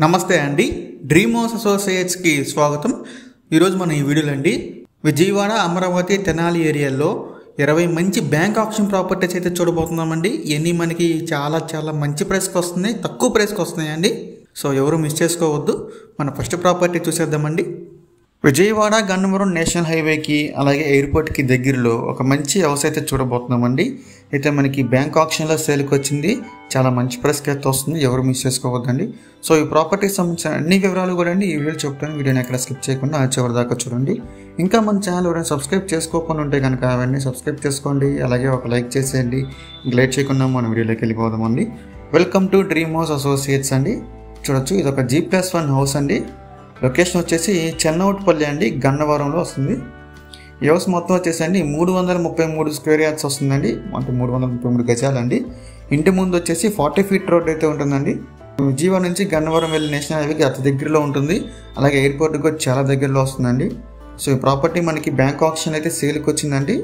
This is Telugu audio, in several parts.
నమస్తే అండి, డ్రీమ్ హౌస్ అసోసియేట్స్కి స్వాగతం. ఈరోజు మన ఈ వీడియోలో అండి విజయవాడ, అమరావతి, తెనాలి ఏరియాలో 20 మంచి బ్యాంక్ ఆప్షన్ ప్రాపర్టీస్ అయితే చూడబోతున్నామండి. ఇవన్నీ మనకి చాలా మంచి ప్రైస్కి వస్తున్నాయి, తక్కువ ప్రైస్కి వస్తున్నాయండి. సో ఎవరు మిస్ చేసుకోవద్దు. మన ఫస్ట్ ప్రాపర్టీ చూసేద్దామండి. విజయవాడ గన్నవరం నేషనల్ హైవేకి అలాగే ఎయిర్పోర్ట్కి దగ్గరలో ఒక మంచి హౌస్ అయితే చూడబోతున్నామండి. అయితే మనకి బ్యాంక్ ఆప్షన్లో సేల్కి వచ్చింది, చాలా మంచి ప్రైస్కి అయితే వస్తుంది, ఎవరు మిస్ చేసుకోవద్దండి. సో ఈ ప్రాపర్టీకి సంబంధించిన అన్ని వివరాలు కూడా అండి ఈ వీడియో చెప్తాను. వీడియోని ఎక్కడ స్కిప్ చేయకుండా చివరి దాకా చూడండి. ఇంకా మన ఛానల్ ఎవరైనా సబ్స్క్రైబ్ చేసుకోకుండా ఉంటే కనుక అవన్నీ సబ్స్క్రైబ్ చేసుకోండి, అలాగే ఒక లైక్ చేసేయండి. లేట్ చేయకుండా మన వీడియోలోకి వెళ్ళిపోదామండి. Welcome to Dream House Associates అండి. చూడొచ్చు, ఇది ఒక G+1 హౌస్ అండి. లొకేషన్ వచ్చేసి చెన్నౌట్పల్లి అండి, గన్నవరంలో వస్తుంది. ఈ హౌస్ మొత్తం వచ్చేసి అండి 333 స్క్వేర్ యార్డ్స్ వస్తుందండి, అంటే 333 గజాలండి. ఇంటి ముందు వచ్చేసి 40 ఫీట్ రోడ్ అయితే ఉంటుందండి. విజయవాడ నుంచి గన్నవరం వెళ్ళి నేషనల్ హైవేకి అతి దగ్గరలో ఉంటుంది, అలాగే ఎయిర్పోర్ట్కి కూడా చాలా దగ్గరలో వస్తుందండి. సో ఈ ప్రాపర్టీ మనకి బ్యాంక్ ఆప్షన్ అయితే సేల్కి వచ్చిందండి.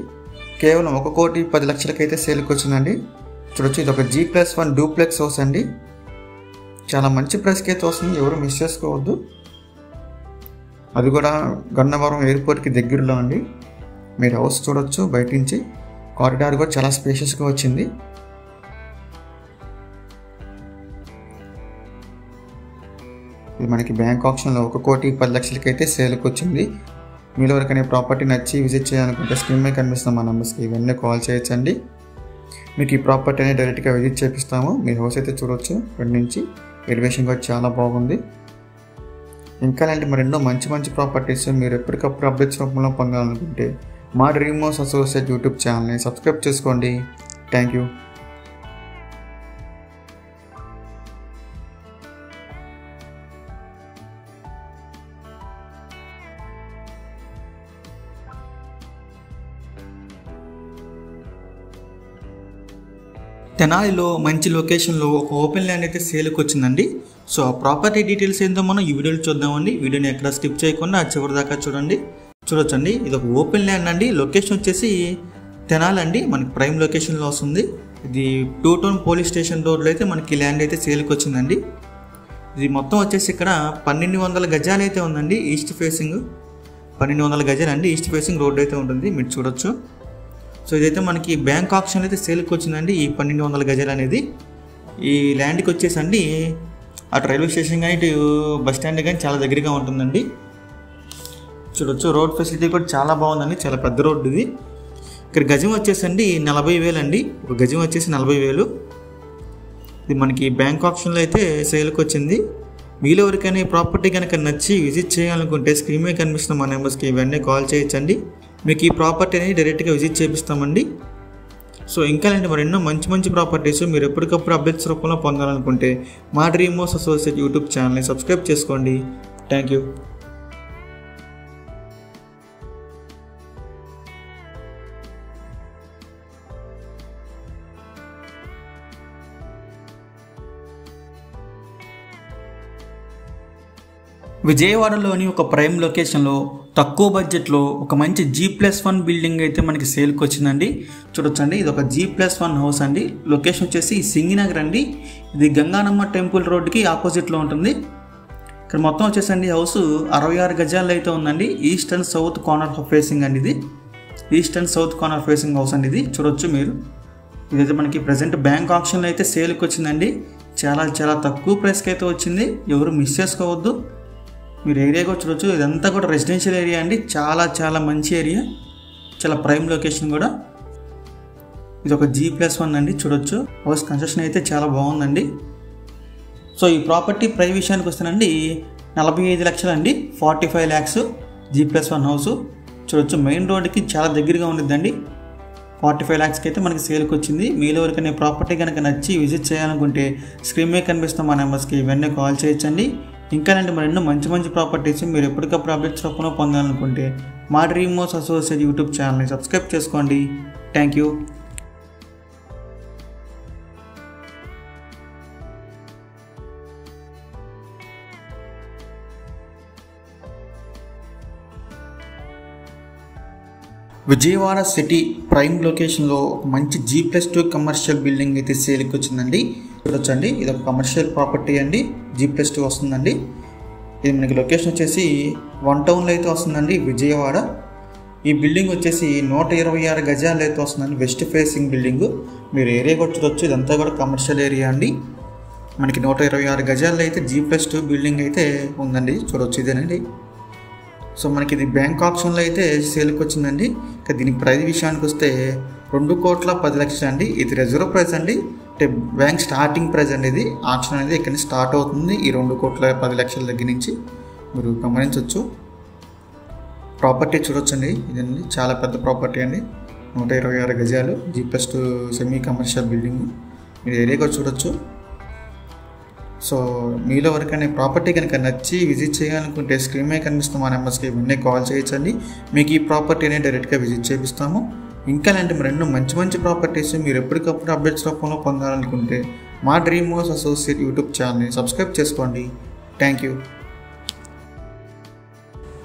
కేవలం 1,10,00,000 అయితే సేల్కి వచ్చిందండి. చూడొచ్చు, ఇది ఒక G+1 డూప్లెక్స్ హౌస్ అండి. చాలా మంచి ప్రైస్కి అయితే వస్తుంది, ఎవరు మిస్ చేసుకోవద్దు. అది కూడా గన్నవరం ఎయిర్పోర్ట్కి దగ్గరలో అండి. మీరు హౌస్ చూడొచ్చు, బయట నుంచి కారిడార్ కూడా చాలా స్పేషియస్గా వచ్చింది. ఇది మనకి బ్యాంక్ ఆప్షన్లో 1,10,00,000 అయితే సేల్కి వచ్చింది. మీలో ఎవరికైనా ప్రాపర్టీ నచ్చి విజిట్ చేయాలనుకుంటే స్క్రీన్ మీద కనిపిస్తున్న మా నెంబర్స్కి ఇవన్నీ కాల్ చేయొచ్చండి. మీకు ఈ ప్రాపర్టీ అనేది డైరెక్ట్గా విజిట్ చేపిస్తాము. మీరు హౌస్ అయితే చూడొచ్చు, ఫ్రంట్ నుంచి ఎలివేషన్ కూడా చాలా బాగుంది. ఇంకా లాంటి మరెన్నో మంచి ప్రాపర్టీస్ మీరు ఎప్పటికప్పుడు అప్డేట్స్ రూపంలో పొందాలనుకుంటే మా డ్రీమ్ హౌస్ అసోసియేట్ యూట్యూబ్ ఛానల్ని సబ్స్క్రైబ్ చేసుకోండి. Thank you. తెనాలిలో మంచి లొకేషన్లో ఒక ఓపెన్ ల్యాండ్ అయితే సేల్కి వచ్చిందండి. సో ఆ ప్రాపర్టీ డీటెయిల్స్ ఏందో మనం ఈ వీడియోలో చూద్దామండి. వీడియోని ఎక్కడ స్కిప్ చేయకుండా చివరి దాకా చూడండి. చూడొచ్చండి, ఇది ఒక ఓపెన్ ల్యాండ్ అండి. లొకేషన్ వచ్చేసి తెనాలి అండి, మనకి ప్రైమ్ లొకేషన్లో వస్తుంది. ఇది 2 టౌన్ పోలీస్ స్టేషన్ రోడ్లో అయితే మనకి ల్యాండ్ అయితే సేల్కి వచ్చిందండి. ఇది మొత్తం వచ్చేసి ఇక్కడ 1,200 గజాలు అయితే ఉందండి. ఈస్ట్ ఫేసింగ్ 1,200 గజాలు అండి, ఈస్ట్ ఫేసింగ్ రోడ్ అయితే ఉంటుంది, మీరు చూడొచ్చు. సో ఇదైతే మనకి బ్యాంక్ ఆప్షన్ అయితే సేల్కి వచ్చిందండి. ఈ 1,200 గజాలు అనేది ఈ ల్యాండ్కి వచ్చేసి అండి అటు రైల్వే స్టేషన్ కానీ ఇటు బస్ స్టాండ్ కానీ చాలా దగ్గరగా ఉంటుందండి. చూడొచ్చు, రోడ్ ఫెసిలిటీ కూడా చాలా బాగుందండి, చాలా పెద్ద రోడ్డు ఇది. ఇక్కడ గజం వచ్చేసి అండి 40,000 అండి, ఒక గజం వచ్చేసి 40,000. ఇది మనకి బ్యాంక్ ఆప్షన్లో అయితే సేల్కి వచ్చింది. మీలో ఎవరికైనా ఈ ప్రాపర్టీ కనుక నచ్చి విజిట్ చేయాలనుకుంటే స్క్రీన్ మీద కనిపిస్తున్న మా నెంబర్స్కి ఇవన్నీ కాల్ చేయొచ్చండి. మీకు ఈ ప్రాపర్టీ అనేది డైరెక్ట్గా విజిట్ చేపిస్తామండి. సో ఇంకా లాంటి మరెన్నో మంచి ప్రాపర్టీస్ మీరు ఎప్పటికప్పుడు అప్డేట్స్ రూపంలో పొందాలనుకుంటే మా డ్రీమ్ హౌస్ అసోసియేట్ యూట్యూబ్ ఛానల్ని సబ్స్క్రైబ్ చేసుకోండి. Thank you. విజయవాడలోని ఒక ప్రైమ్ లొకేషన్లో తక్కువ బడ్జెట్లో ఒక మంచి G+1 బిల్డింగ్ అయితే మనకి సేల్కి వచ్చిందండి. చూడొచ్చండి, ఇది ఒక G+1 హౌస్ అండి. లొకేషన్ వచ్చేసి సింగినగర్ అండి. ఇది గంగానమ్మ టెంపుల్ రోడ్డుకి ఆపోజిట్లో ఉంటుంది. ఇక్కడ మొత్తం వచ్చేసండి హౌస్ 66 గజాలు అయితే ఉందండి. East and south corner facing అండి. ఇది east and south corner facing house అండి. ఇది చూడొచ్చు మీరు. ఇదైతే మనకి ప్రజెంట్ బ్యాంక్ ఆప్షన్లో అయితే సేల్కి వచ్చిందండి. చాలా తక్కువ ప్రైస్కి అయితే వచ్చింది, ఎవరు మిస్ చేసుకోవద్దు. మీరు ఏరియా కూడా చూడొచ్చు, ఇదంతా కూడా రెసిడెన్షియల్ ఏరియా అండి. చాలా మంచి ఏరియా, చాలా ప్రైమ్ లొకేషన్ కూడా. ఇది ఒక G+1 అండి. చూడొచ్చు, హౌస్ కన్స్ట్రక్షన్ అయితే చాలా బాగుందండి. సో ఈ ప్రాపర్టీ ప్రైస్ విషయానికి వస్తేనండి 45 లక్షలు అండి, 45 lakhs G+1 హౌస్. చూడొచ్చు, మెయిన్ రోడ్కి చాలా దగ్గరగా ఉండిద్దండి. 45 lakhsకి అయితే మనకి సేల్కి వచ్చింది. మీలో ఎవరికైనా ప్రాపర్టీ కనుక నచ్చి విజిట్ చేయాలనుకుంటే స్క్రీన్ మీద కనిపిస్తున్న మా నెంబర్స్కి ఇవన్నీ కాల్ చేయొచ్చండి. ఇంకా లాంటి మరెన్నో మంచి ప్రాపర్టీస్ మీరు ఎప్పటికప్పుడు అప్డేట్స్ రూపంలో పొందాలనుకుంటే మా డ్రీమ్ హౌస్ అసోసియేట్ యూట్యూబ్ ఛానల్ని సబ్స్క్రైబ్ చేసుకోండి. Thank you. Vijayawada city prime లొకేషన్లో ఒక మంచి G+2 కమర్షియల్ బిల్డింగ్ అయితే సేల్కి వచ్చిందండి. చూడొచ్చండి, ఇది ఒక కమర్షియల్ ప్రాపర్టీ అండి, G+2 వస్తుందండి. ఇది మనకి లొకేషన్ వచ్చేసి 1 టౌన్లో అయితే వస్తుందండి, విజయవాడ. ఈ బిల్డింగ్ వచ్చేసి 126 గజాలు అయితే వస్తుందండి, వెస్ట్ ఫేసింగ్ బిల్డింగ్. మీరు ఏరియా కూడా చూడొచ్చు, ఇదంతా కూడా కమర్షియల్ ఏరియా అండి. మనకి 126 గజాల్లో అయితే G+2 బిల్డింగ్ అయితే ఉందండి, చూడొచ్చు ఇదేనండి. సో మనకి ఇది బ్యాంక్ ఆప్షన్లో అయితే సేల్కి వచ్చిందండి. ఇక దీనికి ప్రైస్ విషయానికి వస్తే 2,10,00,000 అండి. ఇది రిజర్వ్ ప్రైస్ అండి, అంటే బ్యాంక్ స్టార్టింగ్ ప్రైస్ అండి. ఇది ఆప్షన్ అనేది ఇక్కడ నుంచి స్టార్ట్ అవుతుంది, ఈ 2,10,00,000 దగ్గర నుంచి మీరు గమనించవచ్చు. ప్రాపర్టీ చూడొచ్చండి, ఇదండి చాలా పెద్ద ప్రాపర్టీ అండి, 126 గజాలు, G+2 సెమీ కమర్షియల్ బిల్డింగ్. మీరు ఏరియా కూడా చూడొచ్చు. సో మీలో ఎవరికైనా ప్రాపర్టీ కనుక నచ్చి విజిట్ చేయాలనుకుంటే స్క్రీన్ మీద కనిపిస్తున్న మా నెంబర్స్కి ఇవన్నీ కాల్ చేయొచ్చండి. మీకు ఈ ప్రాపర్టీని డైరెక్ట్గా విజిట్ చేపిస్తాము. ఇంకా లాంటి మరెన్నో మంచి మంచి ప్రాపర్టీస్ మీరు ఎప్పటికప్పుడు అప్డేట్స్ రూపంలో పొందాలనుకుంటే మా డ్రీమ్ హౌస్ అసోసియేట్ యూట్యూబ్ ఛానల్ని సబ్స్క్రైబ్ చేసుకోండి. Thank you.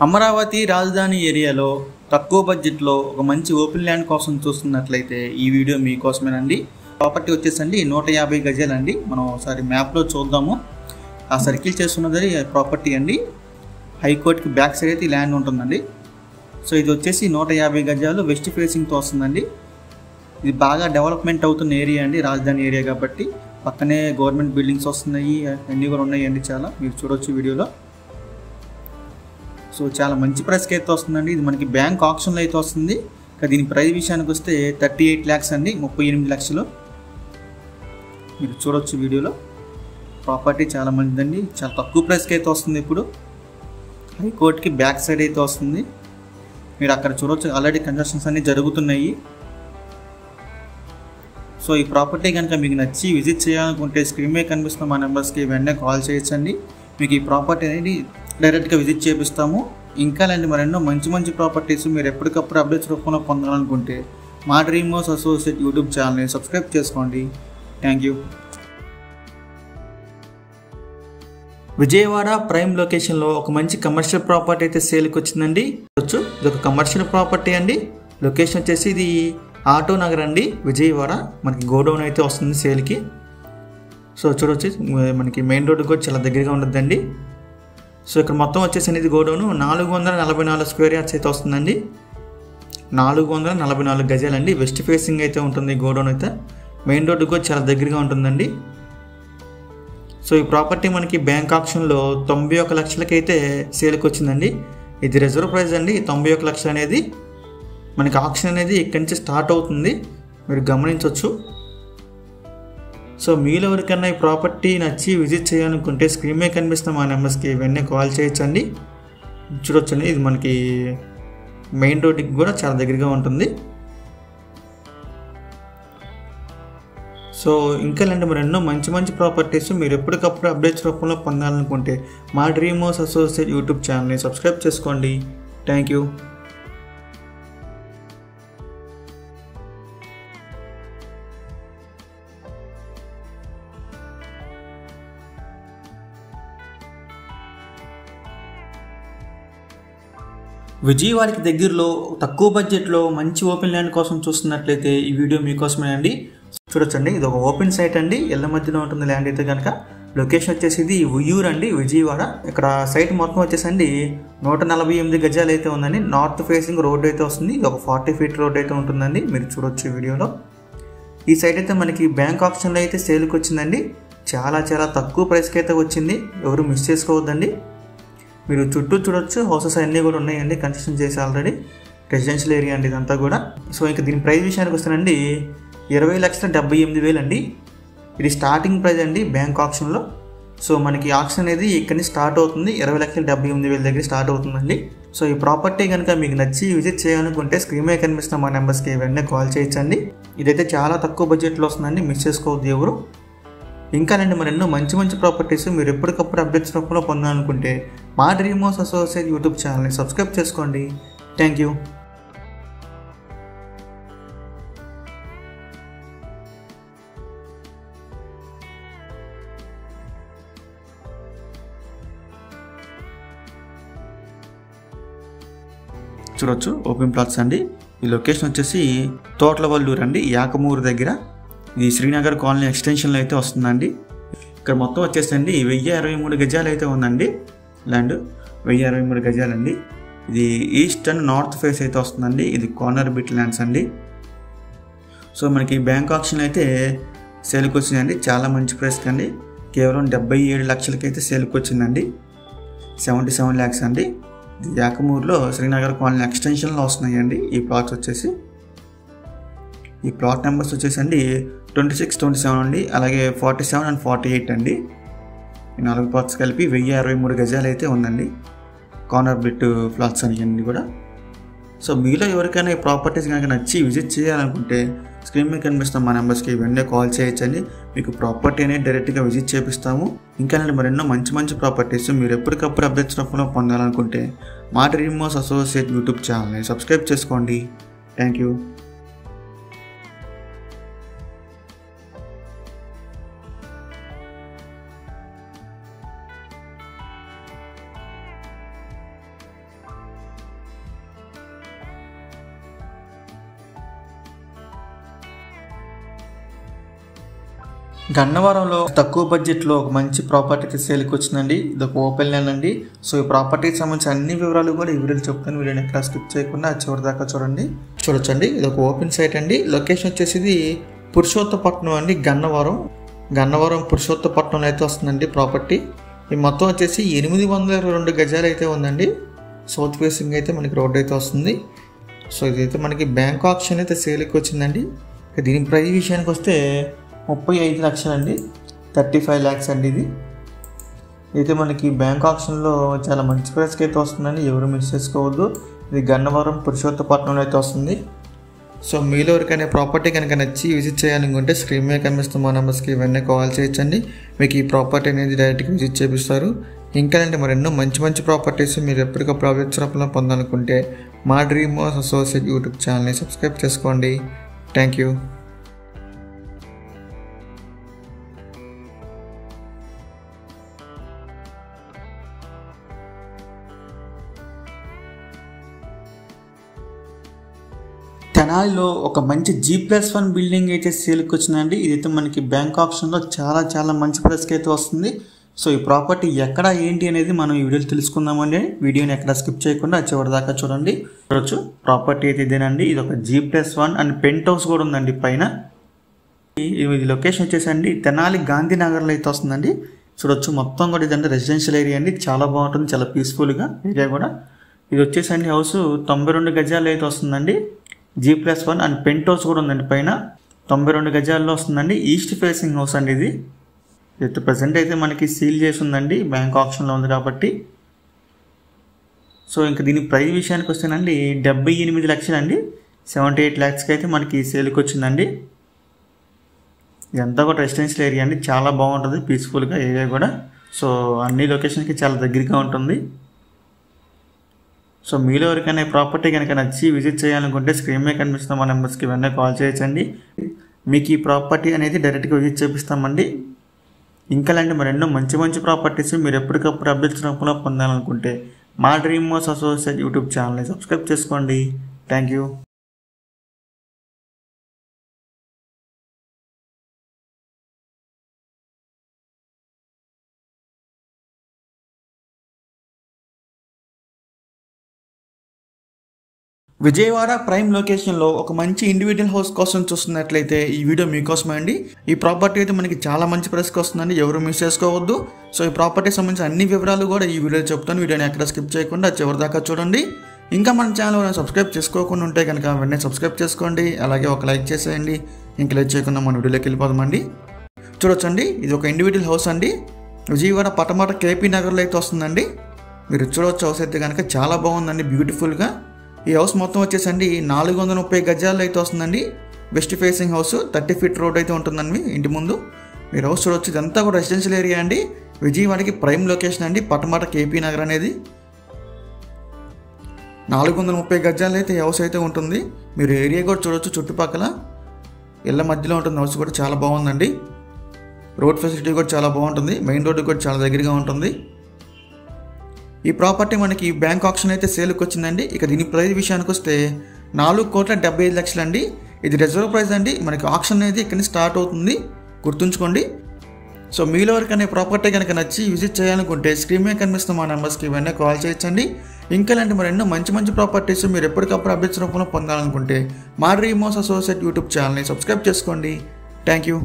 అమరావతి రాజధాని ఏరియాలో తక్కువ బడ్జెట్లో ఒక మంచి ఓపెన్ ల్యాండ్ కోసం చూస్తున్నట్లయితే ఈ వీడియో మీకోసమేనండి. ప్రాపర్టీ వచ్చేసండి 150 గజాలండి. మనం ఒకసారి మ్యాప్లో చూద్దాము. ఆ సర్కిల్ చేస్తున్నది ప్రాపర్టీ అండి. హైకోర్టుకి బ్యాక్ సైడ్ అయితే ఈ ల్యాండ్ ఉంటుందండి. సో ఇది వచ్చేసి 150 గజాలు వెస్ట్ ఫేసింగ్తో వస్తుందండి. ఇది బాగా డెవలప్మెంట్ అవుతున్న ఏరియా అండి, రాజధాని ఏరియా కాబట్టి. పక్కనే గవర్నమెంట్ బిల్డింగ్స్ వస్తున్నాయి, అన్నీ కూడా ఉన్నాయండి చాలా, మీరు చూడొచ్చు వీడియోలో. సో చాలా మంచి ప్రైస్కి అయితే వస్తుందండి. ఇది మనకి బ్యాంక్ ఆప్షన్లో అయితే వస్తుంది. ఇక దీని ప్రైస్ విషయానికి వస్తే 38 lakhs అండి, 38 లక్షలు. మీరు చూడొచ్చు వీడియోలో. ప్రాపర్టీ చాలా మంచిదండి, చాలా తక్కువ ప్రైస్కి అయితే వస్తుంది. ఇప్పుడు హైకోర్టుకి బ్యాక్ సైడ్ అయితే వస్తుంది, మీరు అక్కడ చూడొచ్చు. ఆల్రెడీ కన్స్ట్రక్షన్స్ అన్నీ జరుగుతున్నాయి. సో ఈ ప్రాపర్టీ కనుక మీకు నచ్చి విజిట్ చేయాలనుకుంటే స్క్రీన్ మీద కనిపిస్తున్న మా నెంబర్స్కి వెంటనే కాల్ చేయొచ్చండి. మీకు ఈ ప్రాపర్టీ అనేది డైరెక్ట్గా విజిట్ చేపిస్తాము. ఇంకా లాంటి మరెన్నో మంచి మంచి ప్రాపర్టీస్ మీరు ఎప్పటికప్పుడు అప్డేట్స్ రూపంలో పొందాలనుకుంటే మా డ్రీమ్ హౌస్ అసోసియేట్ యూట్యూబ్ ఛానల్ని సబ్స్క్రైబ్ చేసుకోండి. Thank you. విజయవాడ ప్రైమ్ లొకేషన్లో ఒక మంచి కమర్షియల్ ప్రాపర్టీ అయితే సేల్కి వచ్చిందండి. ఇది ఒక కమర్షియల్ ప్రాపర్టీ అండి. లొకేషన్ వచ్చేసి ఇది ఆటో నగర్ అండి, విజయవాడ. మనకి గోడౌన్ అయితే వస్తుంది సేల్కి. సో చూడొచ్చు, మనకి మెయిన్ రోడ్డు కూడా చాలా దగ్గరగా ఉండద్దండి. సో ఇక్కడ మొత్తం వచ్చేసి ఇది గోడౌను 444 స్క్వేర్ యార్డ్స్ అయితే వస్తుందండి. 444 గజాలండి. వెస్ట్ ఫేసింగ్ అయితే ఉంటుంది గోడౌన్ అయితే. మెయిన్ రోడ్డు కూడా చాలా దగ్గరగా ఉంటుందండి. సో ఈ ప్రాపర్టీ మనకి బ్యాంక్ ఆప్షన్లో 91 లక్షలకి అయితే సేల్కి వచ్చిందండి. ఇది రిజర్వ్ ప్రైస్ అండి. 91 లక్షలు అనేది మనకి ఆప్షన్ అనేది ఇక్కడి నుంచి స్టార్ట్ అవుతుంది, మీరు గమనించవచ్చు. సో మీలో ఎవరికైనా ఈ ప్రాపర్టీ నచ్చి విజిట్ చేయాలనుకుంటే స్క్రీన్ మీద కనిపిస్తున్న మా నెంబర్స్కి వెంటనే కాల్ చేయొచ్చండి. చూడొచ్చండి, ఇది మనకి మెయిన్ రోడ్డుకి కూడా చాలా దగ్గరగా ఉంటుంది. సో ఇంకా లాంటి మరెన్నో మంచి మంచి ప్రాపర్టీస్ మీరు ఎప్పటికప్పుడు అప్డేట్స్ రూపంలో పొందాలనుకుంటే మా డ్రీమ్ హౌస్ అసోసియేట్ యూట్యూబ్ ఛానల్ని సబ్స్క్రైబ్ చేసుకోండి. Thank you. విజయవాడకి దగ్గరలో తక్కువ బడ్జెట్లో మంచి ఓపెన్ ల్యాండ్ కోసం చూస్తున్నట్లయితే ఈ వీడియో మీకోసమే అండి. చూడొచ్చండి, ఇది ఒక ఓపెన్ సైట్ అండి, ఇళ్ళ మధ్యలో ఉంటుంది ల్యాండ్ అయితే కనుక. లొకేషన్ వచ్చేసి ఇది ఉయ్యూరు అండి, విజయవాడ. ఇక్కడ సైట్ మొత్తం వచ్చేసండి 148 గజాలు అయితే ఉందండి. నార్త్ ఫేసింగ్ రోడ్ అయితే వస్తుంది, ఇది ఒక 40 feet రోడ్ అయితే ఉంటుందండి, మీరు చూడొచ్చు వీడియోలో. ఈ సైట్ అయితే మనకి బ్యాంక్ ఆప్షన్లో అయితే సేల్కి వచ్చిందండి. చాలా చాలా తక్కువ ప్రైస్కి అయితే వచ్చింది, ఎవరు మిస్ చేసుకోవద్దండి. మీరు చుట్టూ చూడొచ్చు, హౌసెస్ అన్నీ కూడా ఉన్నాయండి, కన్స్ట్రక్షన్ చేసి ఆల్రెడీ. రెసిడెన్షియల్ ఏరియా అండి ఇదంతా కూడా. సో ఇంకా దీని ప్రైస్ విషయానికి వస్తానండి 20,78,000 అండి. ఇది స్టార్టింగ్ ప్రైస్ అండి బ్యాంక్ ఆప్షన్లో. సో మనకి ఆప్షన్ అనేది ఇక్కడి నుంచి స్టార్ట్ అవుతుంది, 20,78,000 దగ్గర స్టార్ట్ అవుతుందండి. సో ఈ ప్రాపర్టీ కనుక మీకు నచ్చి విజిట్ చేయాలనుకుంటే స్క్రీన్ మీద కనిపిస్తున్న మా నెంబర్స్కి వెంటనే కాల్ చేయొచ్చండి. ఇదైతే చాలా తక్కువ బడ్జెట్లో వస్తుందండి, మిస్ చేసుకోవద్దు ఎవరు. ఇంకా మరెన్నో మంచి మంచి ప్రాపర్టీస్ మీరు ఎప్పటికప్పుడు అప్డేట్స్ రూపంలో పొందాలనుకుంటే మా డ్రీమ్ హౌస్ అసోసియేట్ యూట్యూబ్ ఛానల్ని సబ్స్క్రైబ్ చేసుకోండి. Thank you. చూడొచ్చు ఓపెన్ ప్లాట్స్ అండి. ఈ లొకేషన్ వచ్చేసి తోట్లవల్లూరు అండి, యాకమూరు దగ్గర. ఇది శ్రీనగర్ కాలనీ ఎక్స్టెన్షన్లో అయితే వస్తుందండి. ఇక్కడ మొత్తం వచ్చేసండి 1023 గజాలు అయితే ఉందండి ల్యాండ్. 1023 గజాలండి. ఇది ఈస్ట్ అండ్ నార్త్ ఫేస్ అయితే వస్తుందండి. ఇది కార్నర్ బిట్ ల్యాండ్స్ అండి. సో మనకి బ్యాంక్ ఆప్షన్ అయితే సేల్కి వచ్చిందండి. చాలా మంచి ప్రైస్కి అండి. కేవలం 77 లక్షలకి అయితే సేల్కి వచ్చిందండి. 77 lakhs అండి. ఇది యాకమూరులో శ్రీనగర్ కాలనీ ఎక్స్టెన్షన్లో వస్తున్నాయండి ఈ ప్లాట్స్ వచ్చేసి. ఈ ప్లాట్ నెంబర్స్ వచ్చేసండి 26, 27 అండి, అలాగే 47 and 48 అండి. ఈ 4 ప్లాట్స్ కలిపి 1063 గజాలు అయితే ఉందండి. కార్నర్ బిట్ ప్లాట్స్ అన్ని కూడా. సో మీలో ఎవరికైనా ఈ ప్రాపర్టీస్ కనుక నచ్చి విజిట్ చేయాలనుకుంటే స్క్రీన్ మీద కనిపిస్తున్న మా నెంబర్స్కి వెంటనే కాల్ చేయొచ్చండి. మీకు ప్రాపర్టీ అనేది డైరెక్ట్గా విజిట్ చేపిస్తాము. ఇంకా మరెన్నో మంచి ప్రాపర్టీస్ మీరు ఎప్పటికప్పుడు అప్డేట్స్ రూపంలో పొందాలనుకుంటే మా డ్రీమ్ హౌస్ అసోసియేట్ యూట్యూబ్ ఛానల్ని సబ్స్క్రైబ్ చేసుకోండి. Thank you. గన్నవరంలో తక్కువ బడ్జెట్లో ఒక మంచి ప్రాపర్టీ సేల్కి వచ్చిందండి. ఇది ఒక ఓపెన్ ల్యాండ్ అండి. సో ఈ ప్రాపర్టీకి సంబంధించిన అన్ని వివరాలు కూడా ఈ వీడియోలో చెప్తాను. వీడియోని ఎక్కడ స్కిప్ చేయకుండా చివరి దాకా చూడొచ్చండి. ఇది ఒక ఓపెన్ సైట్ అండి. లొకేషన్ వచ్చేసి ఇది పురుషోత్తపట్నం అండి. గన్నవరం పురుషోత్తపట్నంలో అయితే వస్తుందండి ప్రాపర్టీ. ఈ మొత్తం వచ్చేసి 822 గజాలు అయితే ఉందండి. సౌత్ ఫేసింగ్ అయితే మనకి రోడ్ అయితే వస్తుంది. సో ఇదైతే మనకి బ్యాంక్ ఆప్షన్ అయితే సేల్కి వచ్చిందండి. దీని ప్రైస్ విషయానికి వస్తే 35 లక్షలండి. 35 lakhs అండి. ఇది అయితే మనకి బ్యాంక్ ఆప్షన్లో చాలా మంచి ప్రైస్కి అయితే వస్తుందండి. ఎవరు మిస్ చేసుకోవద్దు. ఇది గన్నవరం పురుషోత్తపట్నంలో అయితే వస్తుంది. సో మీలో ఎవరికైనా ప్రాపర్టీ కనుక నచ్చి విజిట్ చేయాలనుకుంటే స్క్రీన్ మీద కనిపిస్తున్న మా నెంబర్స్కి వెంటనే కాల్ చేయొచ్చండి. మీకు ఈ ప్రాపర్టీ అనేది డైరెక్ట్గా విజిట్ చేపిస్తారు. ఇంకా మరెన్నో మంచి ప్రాపర్టీస్ మీరు ఎప్పటికప్పుడు అప్డేట్స్ రూపంలో పొందాలనుకుంటే మా డ్రీమ్ హౌస్ అసోసియేట్ యూట్యూబ్ ఛానల్ని సబ్స్క్రైబ్ చేసుకోండి. Thank you. తెనాలిలో ఒక మంచి G+1 బిల్డింగ్ అయితే సేల్కి వచ్చిందండి. ఇదైతే మనకి బ్యాంక్ ఆప్షన్లో చాలా మంచి ప్రైస్కి అయితే వస్తుంది. సో ఈ ప్రాపర్టీ ఎక్కడ ఏంటి అనేది మనం ఈ వీడియోలో తెలుసుకుందామండి. వీడియోని ఎక్కడ స్కిప్ చేయకుండా చివరి దాకా చూడొచ్చు. ప్రాపర్టీ అయితే ఇదేనండి. ఇది ఒక G+1 అండ్ పెంట్ హౌస్ కూడా ఉందండి పైన. ఇది లొకేషన్ వచ్చేసండి తెనాలి గాంధీనగర్లో అయితే వస్తుందండి. చూడొచ్చు మొత్తం కూడా ఇదంటే రెసిడెన్షియల్ ఏరియా అండి. చాలా బాగుంటుంది, చాలా పీస్ఫుల్గా ఏరియా కూడా. ఇది వచ్చేసండి హౌస్ 92 గజాలు అయితే వస్తుందండి. G+1 అండ్ పెంట్ హౌస్ కూడా ఉందండి పైన. 92 గజాల్లో వస్తుందండి. ఈస్ట్ ఫేసింగ్ హౌస్ అండి ఇది. అయితే ప్రజెంట్ అయితే మనకి సీల్ చేసి ఉందండి, బ్యాంక్ ఆప్షన్లో ఉంది కాబట్టి. సో ఇంకా దీని ప్రైస్ విషయానికి వస్తేనండి 78 లక్షలండి. 78 lakhsకి అయితే మనకి సేల్కి వచ్చిందండి. ఇదంతా కూడా రెసిడెన్షియల్ ఏరియా అండి. చాలా బాగుంటుంది, పీస్ఫుల్గా ఏరియా కూడా. సో అన్ని లొకేషన్కి చాలా దగ్గరగా ఉంటుంది. సో మీలో ఎవరికైనా ప్రాపర్టీ కనుక నచ్చి విజిట్ చేయాలనుకుంటే స్క్రీన్ మీద కనిపిస్తున్న మా నెంబర్స్కి వెంటనే కాల్ చేయొచ్చండి. మీకు ఈ ప్రాపర్టీ అనేది డైరెక్ట్గా విజిట్ చేపిస్తామండి. ఇంకా మరెన్నో మంచి ప్రాపర్టీస్ మీరు ఎప్పటికప్పుడు అప్డేట్స్ రూపంలో పొందాలనుకుంటే మా డ్రీమ్ హౌస్ అసోసియేట్ యూట్యూబ్ ఛానల్ని సబ్స్క్రైబ్ చేసుకోండి. Thank you. విజయవాడ ప్రైమ్ లొకేషన్లో ఒక మంచి ఇండివిజువల్ హౌస్ కోసం చూస్తున్నట్లయితే ఈ వీడియో మీకోసమే అండి. ఈ ప్రాపర్టీ అయితే మనకి చాలా మంచి ప్రైస్కి వస్తుందండి. ఎవరు మిస్ చేసుకోవద్దు. సో ఈ ప్రాపర్టీకి సంబంధించిన అన్ని వివరాలు కూడా ఈ వీడియో చెప్తాను. వీడియోని ఎక్కడ స్కిప్ చేయకుండా చివరి దాకా చూడండి. ఇంకా మన ఛానల్ సబ్స్క్రైబ్ చేసుకోకుండా ఉంటే కనుక వెంటనే సబ్స్క్రైబ్ చేసుకోండి. అలాగే ఒక లైక్ చేసేయండి. ఇంక లైక్ చేయకుండా మన వీడియోలోకి వెళ్ళిపోదామండి. చూడొచ్చండి, ఇది ఒక ఇండివిజువల్ హౌస్ అండి. విజయవాడ పటమట KP నగర్లో అయితే వస్తుందండి. మీరు చూడవచ్చు హౌస్ అయితే కనుక చాలా బాగుందండి, బ్యూటిఫుల్గా. ఈ హౌస్ మొత్తం వచ్చేసండి 430 గజాల్లో అయితే వస్తుందండి. West facing house, 30 feet road అయితే ఉంటుందండి ఇంటి ముందు. మీరు హౌస్ చూడవచ్చు. ఇదంతా కూడా రెసిడెన్షియల్ ఏరియా అండి. విజయవాడకి ప్రైమ్ లొకేషన్ అండి పటమట KP నగర్ అనేది. 430 గజాలు అయితే ఈ హౌస్ అయితే ఉంటుంది. మీరు ఏరియా కూడా చూడవచ్చు. చుట్టుపక్కల ఇళ్ళ మధ్యలో ఉంటుంది హౌస్ కూడా. చాలా బాగుందండి. రోడ్ ఫెసిలిటీ కూడా చాలా బాగుంటుంది. మెయిన్ రోడ్డు కూడా చాలా దగ్గరగా ఉంటుంది. ఈ ప్రాపర్టీ మనకి బ్యాంక్ ఆప్షన్ అయితే సేల్కి వచ్చిందండి. ఇక దీని ప్రైస్ విషయానికి వస్తే 4,75,00,000 అండి. ఇది రిజర్వ్ ప్రైస్ అండి. మనకి ఆక్షన్ అనేది ఇక్కడ నుంచి స్టార్ట్ అవుతుంది, గుర్తుంచుకోండి. సో మీలో ఎవరికైనా ప్రాపర్టీ కనుక నచ్చి విజిట్ చేయాలనుకుంటే స్క్రీన్ మీద కనిపిస్తున్న మా నెంబర్స్కి వెంటనే కాల్ చేయొచ్చండి. ఇంకా ఇలాంటి మరెన్నో మంచి ప్రాపర్టీస్ మీరు ఎప్పటికప్పుడు అప్డేట్స్ రూపంలో పొందాలనుకుంటే మా డ్రీమ్ హౌస్ అసోసియేట్ యూట్యూబ్ ఛానల్ని సబ్స్క్రైబ్ చేసుకోండి. Thank you.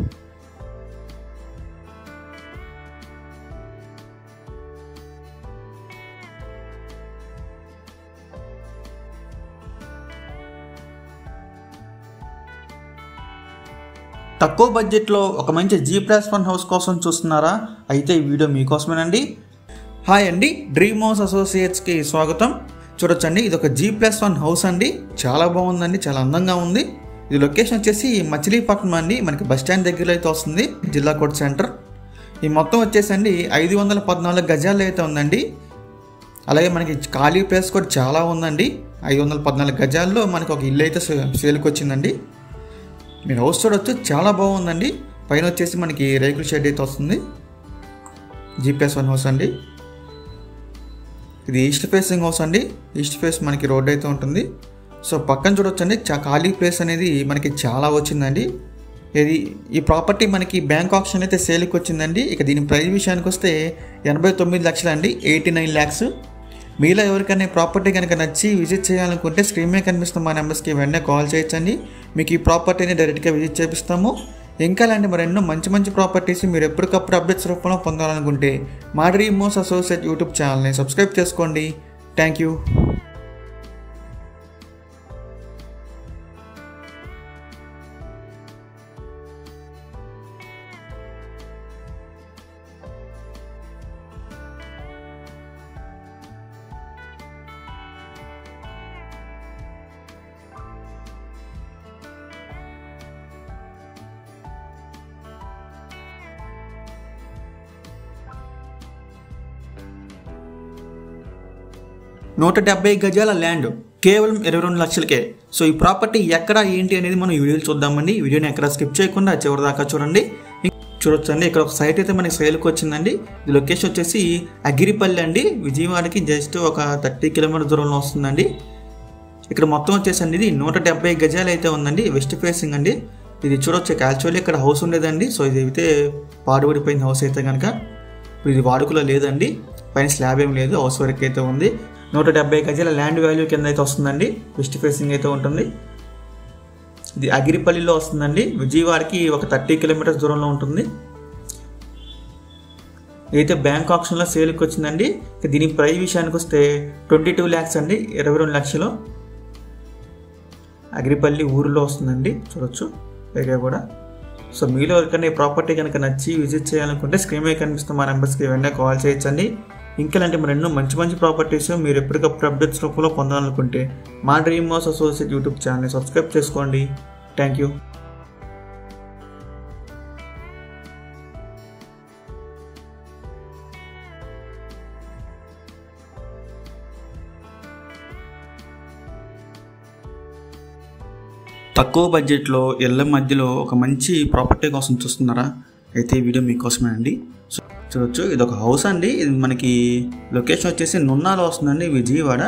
తక్కువ బడ్జెట్లో ఒక మంచి G+1 హౌస్ కోసం చూస్తున్నారా? అయితే ఈ వీడియో మీకోసమేనండి. హాయ్ అండి, డ్రీమ్ హౌస్ అసోసియేట్స్కి స్వాగతం. చూడొచ్చండి, ఇది ఒక G+1 హౌస్ అండి. చాలా బాగుందండి, చాలా అందంగా ఉంది. ఇది లొకేషన్ వచ్చేసి మచిలీపట్నం అండి. మనకి బస్ స్టాండ్ దగ్గరలో అయితే వస్తుంది, జిల్లా కోర్ట్ సెంటర్. ఈ మొత్తం వచ్చేసండి 514 గజాలు అయితే ఉందండి. అలాగే మనకి ఖాళీ ప్లేస్ కూడా చాలా ఉందండి. 514 గజాల్లో మనకి ఒక ఇల్లు అయితే సేల్కి వచ్చిందండి. మీరు హౌస్ చూడవచ్చు, చాలా బాగుందండి. పైన వచ్చేసి మనకి రేకుల షెడ్ అయితే వస్తుంది. G+1 హౌస్ అండి. ఇది ఈస్ట్ ఫేసింగ్ హౌస్ అండి. ఈస్ట్ ఫేస్ మనకి రోడ్ అయితే ఉంటుంది. సో పక్కన చూడొచ్చండి, ఖాళీ ప్లేస్ అనేది మనకి చాలా వచ్చిందండి. ఈ ప్రాపర్టీ మనకి బ్యాంక్ ఆప్షన్ అయితే సేల్కి వచ్చిందండి. ఇక దీని ప్రైస్ విషయానికి వస్తే 89 లక్షలు అండి, 89 lakhs. మీలో ఎవరికైనా ప్రాపర్టీ కనుక నచ్చి విజిట్ చేయాలనుకుంటే స్క్రీన్ మీద కనిపిస్తున్న మా నెంబర్స్కి వెంటనే కాల్ చేయొచ్చండి. మీకు ఈ ప్రాపర్టీని డైరెక్ట్గా విజిట్ చేపిస్తాము. ఇంకా ఇలాంటి మరెన్నో మంచి ప్రాపర్టీస్ మీరు ఎప్పటికప్పుడు అప్డేట్స్ రూపంలో పొందాలనుకుంటే మా డ్రీమ్ హౌస్ అసోసియేట్ యూట్యూబ్ ఛానల్ని సబ్స్క్రైబ్ చేసుకోండి. Thank you. $170 గజాల ల్యాండ్ కేవలం 22 లక్షలకే. సో ఈ ప్రాపర్టీ ఎక్కడ ఏంటి అనేది మనం వీడియోలు చూద్దామండి. వీడియోని ఎక్కడ స్కిప్ చేయకుండా చివరి దాకా చూడండి. చూడొచ్చండి, ఇక్కడ ఒక సైట్ అయితే మనకి సేల్కి వచ్చిందండి. ఇది లొకేషన్ వచ్చేసి అగిరిపల్లి అండి. విజయవాడకి జస్ట్ ఒక 30 కిలోమీటర్ దూరంలో వస్తుందండి. ఇక్కడ మొత్తం వచ్చేసండి ఇది 170 గజాలు అయితే ఉందండి. వెస్ట్ ఫేసింగ్ అండి. ఇది చూడొచ్చు, యాక్చువల్లీ ఇక్కడ హౌస్ ఉండేదండి. సో ఇది అయితే పాడుబడిపోయిన హౌస్ అయితే కనుక ఇప్పుడు ఇది వాడుకలో లేదండి. పైన స్లాబ్ ఏం లేదు, హౌస్ వరకు అయితే ఉంది. 170 గజాల ల్యాండ్ వాల్యూ కింద అయితే వస్తుందండి. వెస్ట్ ఫేసింగ్ అయితే ఉంటుంది. ఇది అగిరిపల్లిలో వస్తుందండి. విజయవాడకి ఒక 30 కిలోమీటర్స్ దూరంలో ఉంటుంది. అయితే బ్యాంక్ ఆప్షన్లో సేల్కి వచ్చిందండి. దీని ప్రైస్ విషయానికి వస్తే 22 lakhs అండి, 22 లక్షలు. అగిరిపల్లి ఊరిలో వస్తుందండి. చూడొచ్చు ఏరియా కూడా. సో మీలో ఎవరికైనా ఈ ప్రాపర్టీ కనుక నచ్చి విజిట్ చేయాలనుకుంటే స్క్రీన్ మీద కనిపిస్తున్న మా నెంబర్స్కి వెంటనే కాల్ చేయొచ్చండి. ఇంకా ఇలాంటి మరెన్నో మంచి ప్రాపర్టీస్ మీరు ఎప్పటికప్పుడు అప్డేట్స్ రూపంలో పొందాలనుకుంటే మా డ్రీమ్ హౌస్ అసోసియేట్ యూట్యూబ్ ఛానల్ని సబ్స్క్రైబ్ చేసుకోండి. Thank you. తక్కువ బడ్జెట్లో ఇళ్ళ మధ్యలో ఒక మంచి ప్రాపర్టీ కోసం చూస్తున్నారా? అయితే ఈ వీడియో మీకోసమే అండి. సో చూడొచ్చు, ఇది ఒక హౌస్ అండి. ఇది మనకి లొకేషన్ వచ్చేసి నున్నాలో వస్తుందండి, విజయవాడ.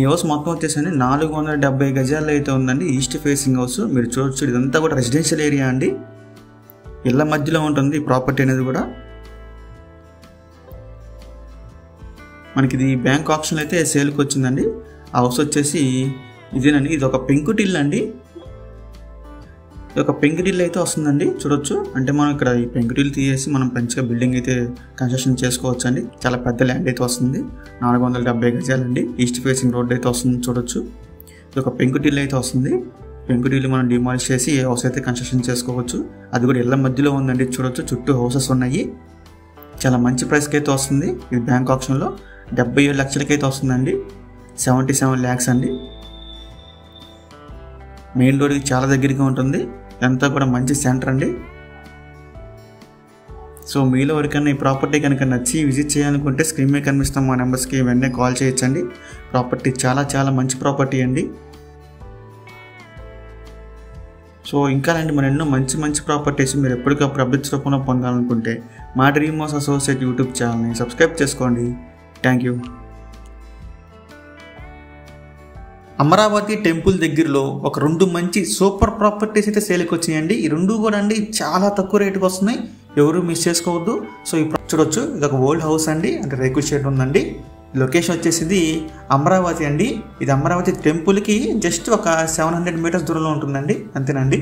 ఈ హౌస్ మొత్తం వచ్చేసండి 470 గజాల్లో అయితే ఉందండి. East facing house. మీరు చూడొచ్చు, ఇదంతా కూడా రెసిడెన్షియల్ ఏరియా అండి. ఇళ్ళ మధ్యలో ఉంటుంది ఈ ప్రాపర్టీ అనేది కూడా. మనకి ఇది బ్యాంక్ ఆప్షన్ అయితే సేల్కి వచ్చిందండి. ఆ హౌస్ వచ్చేసి ఇదేనండి. ఇది ఒక పెంకుటిల్లు అండి. ఇది ఒక పెంకుటిల్లు అయితే వస్తుందండి. చూడొచ్చు, అంటే మనం ఇక్కడ ఈ పెంకుటిల్లు తీసేసి మనం మంచిగా బిల్డింగ్ అయితే కన్స్ట్రక్షన్ చేసుకోవచ్చు అండి. చాలా పెద్ద ల్యాండ్ అయితే వస్తుంది. 470 గజాలండి. ఈస్ట్ ఫేసింగ్ రోడ్ అయితే వస్తుంది. చూడొచ్చు, ఇది ఒక పెంకుటిల్లు అయితే వస్తుంది. పెంకుటిల్లు మనం డిమాలిష్ చేసి హౌస్ అయితే కన్స్ట్రక్షన్ చేసుకోవచ్చు. అది కూడా ఇళ్ళ మధ్యలో ఉందండి. చూడొచ్చు, చుట్టూ హౌసెస్ ఉన్నాయి. చాలా మంచి ప్రైస్కి అయితే వస్తుంది. ఇది బ్యాంక్ ఆప్షన్లో 77 లక్షలకి అయితే వస్తుందండి. 77 lakhs అండి. మెయిన్ రోడ్కి చాలా దగ్గరగా ఉంటుంది. అంతా కూడా మంచి సెంటర్ అండి. సో మీలో ఎవరికైనా ఈ ప్రాపర్టీ కనుక నచ్చి విజిట్ చేయాలనుకుంటే స్క్రీన్ మీద కనిపిస్తాం మా నెంబర్స్కి వెంటనే కాల్ చేయొచ్చండి. ప్రాపర్టీ చాలా మంచి ప్రాపర్టీ అండి. సో ఇంకా అలాంటి మరెన్నో మంచి ప్రాపర్టీస్ మీరు ఎప్పటికప్పుడు అప్డేట్స్ రూపంలో పొందాలనుకుంటే మా డ్రీమ్ హౌస్ అసోసియేట్ యూట్యూబ్ ఛానల్ని సబ్స్క్రైబ్ చేసుకోండి. Thank you. అమరావతి టెంపుల్ దగ్గరలో ఒక 2 మంచి సూపర్ ప్రాపర్టీస్ అయితే సేల్కి వచ్చాయండి. ఈ 2 కూడా అండి చాలా తక్కువ రేటుకి వస్తున్నాయి, ఎవరు మిస్ చేసుకోవద్దు. సో ఇప్పుడు చూడొచ్చు, ఇది ఒక ఓల్డ్ హౌస్ అండి, అంటే రేకుల షెడ్ ఉందండి. లొకేషన్ వచ్చేసి ఇది అమరావతి అండి. ఇది అమరావతి టెంపుల్కి జస్ట్ ఒక 700 మీటర్స్ దూరంలో ఉంటుందండి, అంతేనండి.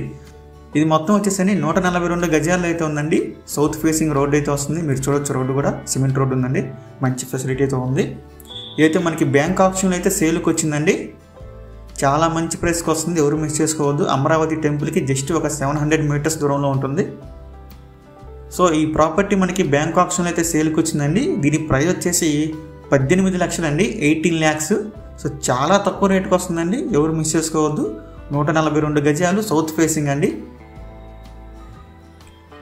ఇది మొత్తం వచ్చేసి 142 గజాల్లో అయితే ఉందండి. సౌత్ ఫేసింగ్ రోడ్ అయితే వస్తుంది, మీరు చూడొచ్చు. రోడ్డు కూడా సిమెంట్ రోడ్డు ఉందండి, మంచి ఫెసిలిటీ అయితే ఉంది. ఇదైతే మనకి బ్యాంక్ ఆప్షన్ అయితే సేల్కి వచ్చిందండి. చాలా మంచి ప్రైస్కి వస్తుంది, ఎవరు మిస్ చేసుకోవద్దు. అమరావతి టెంపుల్కి జస్ట్ ఒక 700 మీటర్స్ దూరంలో ఉంటుంది. సో ఈ ప్రాపర్టీ మనకి బ్యాంక్ ఆప్షన్ అయితే సేల్కి వచ్చిందండి. దీని ప్రైస్ వచ్చేసి 18 లక్షలు అండి, 18 lakhs. సో చాలా తక్కువ రేటుకి వస్తుందండి, ఎవరు మిస్ చేసుకోవద్దు. 142 గజాలు, సౌత్ ఫేసింగ్ అండి.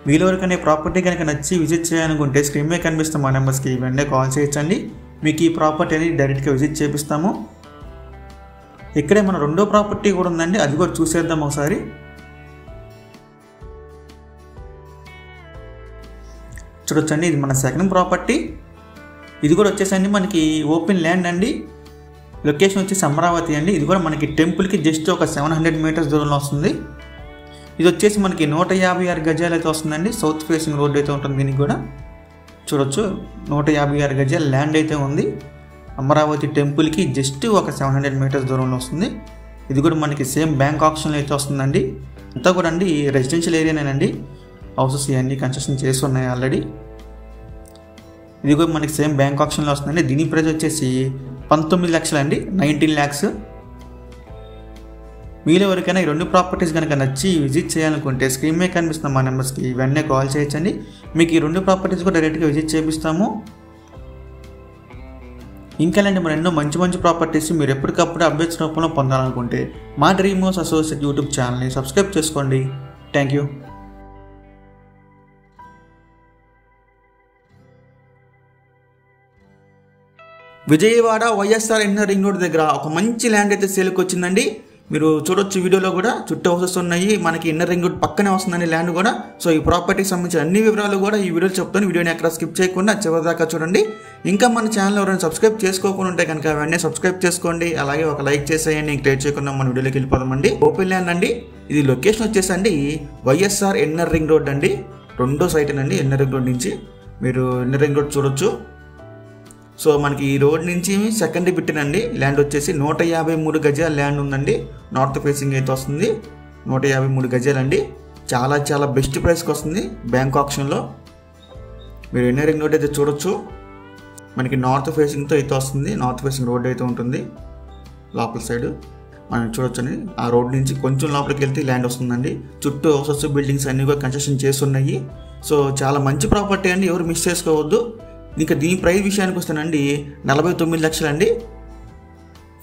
మీలో ఎవరికైనా ప్రాపర్టీ కనుక నచ్చి విజిట్ చేయాలనుకుంటే స్క్రీన్ మీద కనిపిస్తాం మా నెంబర్స్కి వెంటనే కాల్ చేయొచ్చండి. మీకు ఈ ప్రాపర్టీ అనేది డైరెక్ట్గా విజిట్ చేపిస్తాము. ఇక్కడే మన రెండో ప్రాపర్టీ కూడా ఉందండి, అది కూడా చూసేద్దాం ఒకసారి. చూడొచ్చండి, ఇది మన సెకండ్ ప్రాపర్టీ. ఇది కూడా వచ్చేసండి మనకి ఓపెన్ ల్యాండ్ అండి. లొకేషన్ వచ్చేసి అమరావతి అండి. ఇది కూడా మనకి టెంపుల్కి జస్ట్ ఒక 700 మీటర్స్ దూరంలో వస్తుంది. ఇది వచ్చేసి మనకి 156 గజాలు అయితే వస్తుందండి. సౌత్ ఫేసింగ్ రోడ్ అయితే ఉంటుంది. దీనికి కూడా చూడొచ్చు, 156 గజాల ల్యాండ్ అయితే ఉంది. అమరావతి టెంపుల్కి జస్ట్ ఒక 700 మీటర్స్ దూరంలో వస్తుంది. ఇది కూడా మనకి సేమ్ బ్యాంక్ ఆప్షన్లో అయితే వస్తుందండి. అంతా కూడా అండి రెసిడెన్షియల్ ఏరియానేనండి. హౌసెస్ ఇవన్నీ కన్స్ట్రక్షన్ చేసి ఉన్నాయి ఆల్రెడీ. ఇది కూడా మనకి సేమ్ బ్యాంక్ ఆప్షన్లో వస్తుందండి. దీని ప్రైస్ వచ్చేసి 19 లక్షలు అండి, 19 lakhs. మీలో ఎవరికైనా ఈ 2 ప్రాపర్టీస్ కనుక నచ్చి విజిట్ చేయాలనుకుంటే స్క్రీన్ మీద కనిపిస్తున్న మా నెంబర్స్కి వెంటనే కాల్ చేయొచ్చండి. మీకు ఈ 2 ప్రాపర్టీస్ కూడా డైరెక్ట్గా విజిట్ చేపిస్తాము. ఇంకా ఇలాంటి మరి ఎన్నో మంచి మంచి ప్రాపర్టీస్ మీరు ఎప్పటికప్పుడు అప్డేట్స్ రూపంలో పొందాలనుకుంటే మా డ్రీమ్ హౌస్ అసోసియేట్ యూట్యూబ్ ఛానల్ని సబ్స్క్రైబ్ చేసుకోండి. Thank you. Vijayawada YSR inner ring road దగ్గర ఒక మంచి ల్యాండ్ అయితే సేల్కి వచ్చిందండి. మీరు చూడొచ్చు, వీడియోలో కూడా చుట్టూ హౌసెస్ ఉన్నాయి. మనకి ఇన్నర్ రింగ్ రోడ్ పక్కనే వస్తుందండి ల్యాండ్ కూడా. సో ఈ ప్రాపర్టీకి సంబంధించిన అన్ని వివరాలు కూడా ఈ వీడియోలో చెప్తాను. వీడియోని ఎక్కడ స్కిప్ చేయకుండా చివరి దాకా చూడండి. ఇంకా మన ఛానల్ ఎవరైనా సబ్స్క్రైబ్ చేసుకోకుండా ఉంటే కనుక వెంటనే సబ్స్క్రైబ్ చేసుకోండి. అలాగే ఒక లైక్ చేసేయండి. ఇంక లేట్ చేయకుండా మన వీడియోలోకి వెళ్ళిపోదామండి. ఓపెన్ ల్యాండ్ అండి. ఇది లొకేషన్ వచ్చేసండి వైఎస్ఆర్ ఇన్నర్ రింగ్ రోడ్ అండి. రెండో సైట్ అండి ఇన్నర్ రింగ్ రోడ్ నుంచి. మీరు ఇన్నర్ రింగ్ రోడ్ చూడొచ్చు. సో మనకి ఈ రోడ్ నుంచి సెకండ్ బిట్టినండి. ల్యాండ్ వచ్చేసి 153 గజాల ల్యాండ్ ఉందండి. నార్త్ ఫేసింగ్ అయితే వస్తుంది. 153 గజాలండి. చాలా చాలా బెస్ట్ ప్రైస్కి వస్తుంది బ్యాంక్ ఆప్షన్లో. మీరు ఇన్నర్ రింగ్ రోడ్ అయితే చూడొచ్చు. మనకి నార్త్ ఫేసింగ్తో అయితే వస్తుంది. నార్త్ ఫేసింగ్ రోడ్ అయితే ఉంటుంది లోపల సైడ్. మనం చూడొచ్చండి, ఆ రోడ్ నుంచి కొంచెం లోపలికి వెళ్తే ల్యాండ్ వస్తుందండి. చుట్టూ హౌసెస్ బిల్డింగ్స్ అన్నీ కూడా కన్స్ట్రక్షన్ చేస్తున్నాయి. సో చాలా మంచి ప్రాపర్టీ అండి, ఎవరు మిస్ చేసుకోవద్దు. ఇంకా దీని ప్రైస్ విషయానికి వస్తేనండి 49 లక్షలు అండి,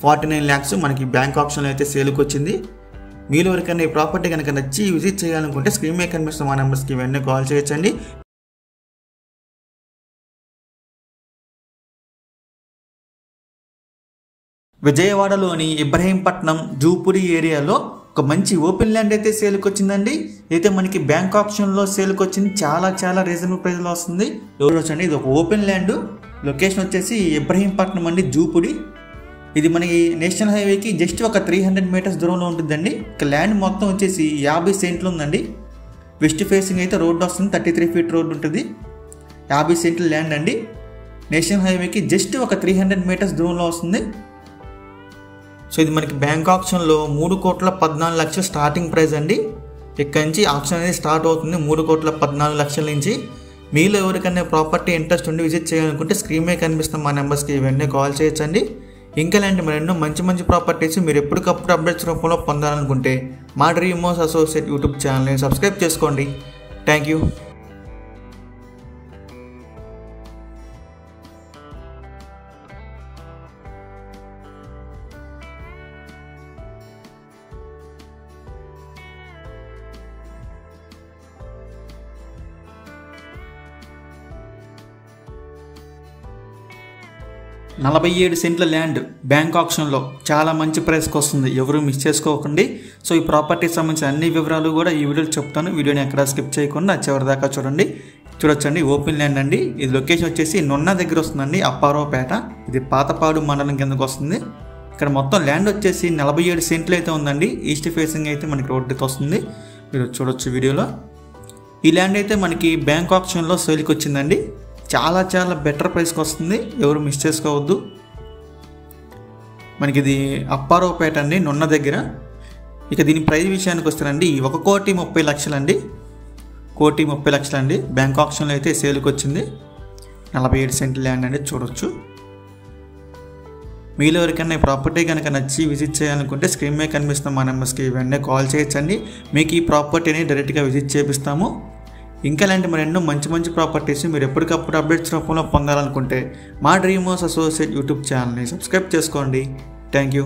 49 lakhs మనకి బ్యాంక్ ఆప్షన్లో అయితే సేల్కి వచ్చింది. మీలో ఎవరికైనా ఈ ప్రాపర్టీ కనుక నచ్చి విజిట్ చేయాలనుకుంటే స్క్రీన్ మీద కనిపిస్తున్న మా నెంబర్స్కి వెంటనే కాల్ చేయొచ్చండి. విజయవాడలోని ఇబ్రహీంపట్నం జూపురి ఏరియాలో ఒక మంచి ఓపెన్ ల్యాండ్ అయితే సేల్కి వచ్చిందండి. అయితే మనకి బ్యాంక్ ఆప్షన్లో సేల్కి వచ్చింది. చాలా చాలా రీజనబుల్ ప్రైస్లో వస్తుంది. ఎవరు వచ్చండి, ఇది ఒక ఓపెన్ ల్యాండ్. లొకేషన్ వచ్చేసి ఇబ్రహీంపట్నం అండి, జూపుడి. ఇది మనకి నేషనల్ హైవేకి జస్ట్ ఒక 300 మీటర్స్ దూరంలో ఉంటుందండి. ఇక ల్యాండ్ మొత్తం వచ్చేసి 50 సెంట్లు ఉందండి. వెస్ట్ ఫేసింగ్ అయితే రోడ్డు వస్తుంది, 33 feet రోడ్డు ఉంటుంది. 50 సెంట్ల ల్యాండ్ అండి. నేషనల్ హైవేకి జస్ట్ ఒక 300 మీటర్స్ దూరంలో వస్తుంది. సో ఇది మనకి బ్యాంక్ ఆప్షన్లో 3,14,00,000 స్టార్టింగ్ ప్రైస్ అండి. ఇక్కడి నుంచి ఆప్షన్ అనేది స్టార్ట్ అవుతుంది 3,14,00,000 నుంచి. మీలో ఎవరికైనా ప్రాపర్టీ ఇంట్రెస్ట్ ఉండి విజిట్ చేయాలనుకుంటే స్క్రీన్ మీద కనిపిస్తున్న మా నెంబర్స్కి వెంటనే కాల్ చేయొచ్చండి. ఇంకా ఇలాంటి మరెన్నో మంచి మంచి ప్రాపర్టీస్ మీరు ఎప్పటికప్పుడు అప్డేట్స్ రూపంలో పొందాలనుకుంటే మా డ్రీమ్ హౌస్ అసోసియేట్ యూట్యూబ్ ఛానల్ని సబ్స్క్రైబ్ చేసుకోండి. Thank you. $47 సెంట్ల ల్యాండ్ బ్యాంక్ ఆప్షన్లో చాలా మంచి ప్రైస్కి వస్తుంది, ఎవరు మిస్ చేసుకోకండి. సో ఈ ప్రాపర్టీకి సంబంధించిన అన్ని వివరాలు కూడా ఈ వీడియోలో చెప్తాను. వీడియోని ఎక్కడ స్కిప్ చేయకుండా చివరి దాకా చూడండి. చూడొచ్చండి, ఓపెన్ ల్యాండ్ అండి. ఇది లొకేషన్ వచ్చేసి నున్న దగ్గర వస్తుందండి, అప్పారావుపేట. ఇది పాతపాడు మండలం కిందకు వస్తుంది. ఇక్కడ మొత్తం ల్యాండ్ వచ్చేసి 47 సెంట్లు అయితే ఉందండి. ఈస్ట్ ఫేసింగ్ అయితే మనకి రోడ్ అయితే వస్తుంది, మీరు చూడొచ్చు వీడియోలో. ఈ ల్యాండ్ అయితే మనకి బ్యాంక్ ఆప్షన్లో సేల్కి వచ్చిందండి. చాలా చాలా బెటర్ ప్రైస్కి వస్తుంది, ఎవరు మిస్ చేసుకోవద్దు. మనకి ఇది అప్పారావుపేట అండి, నున్న దగ్గర. ఇక దీని ప్రైస్ విషయానికి వస్తానండి, 1,30,30,00,000 అండి. 1,30,00,000 అండి. బ్యాంక్ ఆప్షన్లో అయితే సేల్కి వచ్చింది. 47 సెంట్ల ల్యాండ్ అండి, చూడొచ్చు. మీలో ఎవరికైనా ఈ ప్రాపర్టీ కనుక నచ్చి విజిట్ చేయాలనుకుంటే స్క్రీన్ మీద కనిపిస్తున్న మా నెంబర్స్కి వెంటనే కాల్ చేయొచ్చండి. మీకు ఈ ప్రాపర్టీని డైరెక్ట్గా విజిట్ చేపిస్తాము. ఇంకా ఇలాంటి మరెన్నో మంచి మంచి ప్రాపర్టీస్ మీరు ఎప్పటికప్పుడు అప్డేట్స్ రూపంలో పొందాలనుకుంటే మా డ్రీమ్ హౌస్ అసోసియేట్ యూట్యూబ్ ఛానల్ని సబ్స్క్రైబ్ చేసుకోండి. Thank you.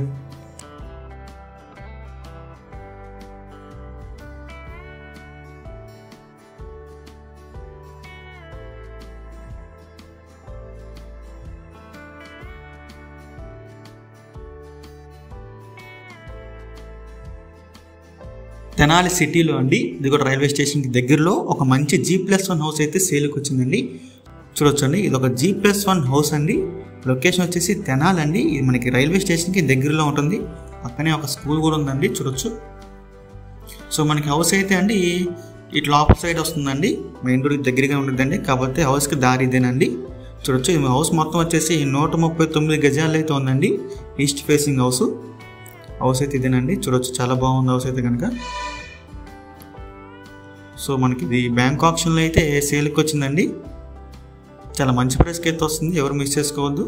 తెనాలి సిటీలో అండి, ఇది కూడా రైల్వే స్టేషన్కి దగ్గరలో ఒక మంచి G+1 హౌస్ అయితే సేల్కి వచ్చిందండి. చూడొచ్చండి, ఇది ఒక G+1 హౌస్ అండి. లొకేషన్ వచ్చేసి తెనాలి అండి. ఇది మనకి రైల్వే స్టేషన్కి దగ్గరలో ఉంటుంది. పక్కనే ఒక స్కూల్ కూడా ఉందండి, చూడొచ్చు. సో మనకి హౌస్ అయితే అండి ఇట్లా ఆపోజిట్ సైడ్ వస్తుందండి, మెయిన్ రోడ్కి దగ్గరగా ఉంటుందండి. కాబట్టి హౌస్కి దారి ఇదేనండి. చూడొచ్చు, ఈ హౌస్ మొత్తం వచ్చేసి 139 గజాలు అయితే ఉందండి. ఈస్ట్ ఫేసింగ్ హౌస్ అయితే ఇదేనండి. చూడొచ్చు, చాలా బాగుంది హౌస్ అయితే కనుక. సో మనకి ఇది బ్యాంక్ ఆప్షన్లో అయితే సేల్కి వచ్చిందండి. చాలా మంచి ప్రైస్కి అయితే వస్తుంది, ఎవరు మిస్ చేసుకోవద్దు.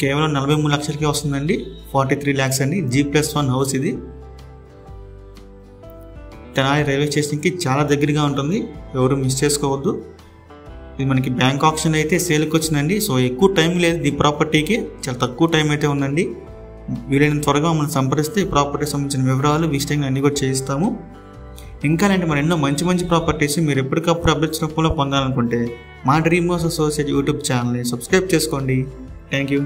కేవలం 43 లక్షలకే వస్తుందండి. 43 lakhs అండి. G+1 హౌస్ ఇది. తెనాలి రైల్వే స్టేషన్కి చాలా దగ్గరగా ఉంటుంది, ఎవరు మిస్ చేసుకోవద్దు. ఇది మనకి బ్యాంక్ ఆప్షన్ అయితే సేల్కి వచ్చిందండి. సో ఎక్కువ టైం లేదు ఈ ప్రాపర్టీకి, చాలా తక్కువ టైం అయితే ఉందండి. వీలైన త్వరగా మనం సంప్రదిస్తే ఈ ప్రాపర్టీ సంబంధించిన వివరాలు విజిటింగ్ అన్నీ కూడా చేయిస్తాము. ఇంకా అంటే మరి ఎన్నో మంచి మంచి ప్రాపర్టీస్ మీరు ఎప్పటికప్పుడు అప్డేట్స్ రూపంలో పొందాలనుకుంటే మా డ్రీమ్ హౌస్ అసోసియేట్ యూట్యూబ్ ఛానల్ని సబ్స్క్రైబ్ చేసుకోండి. Thank you.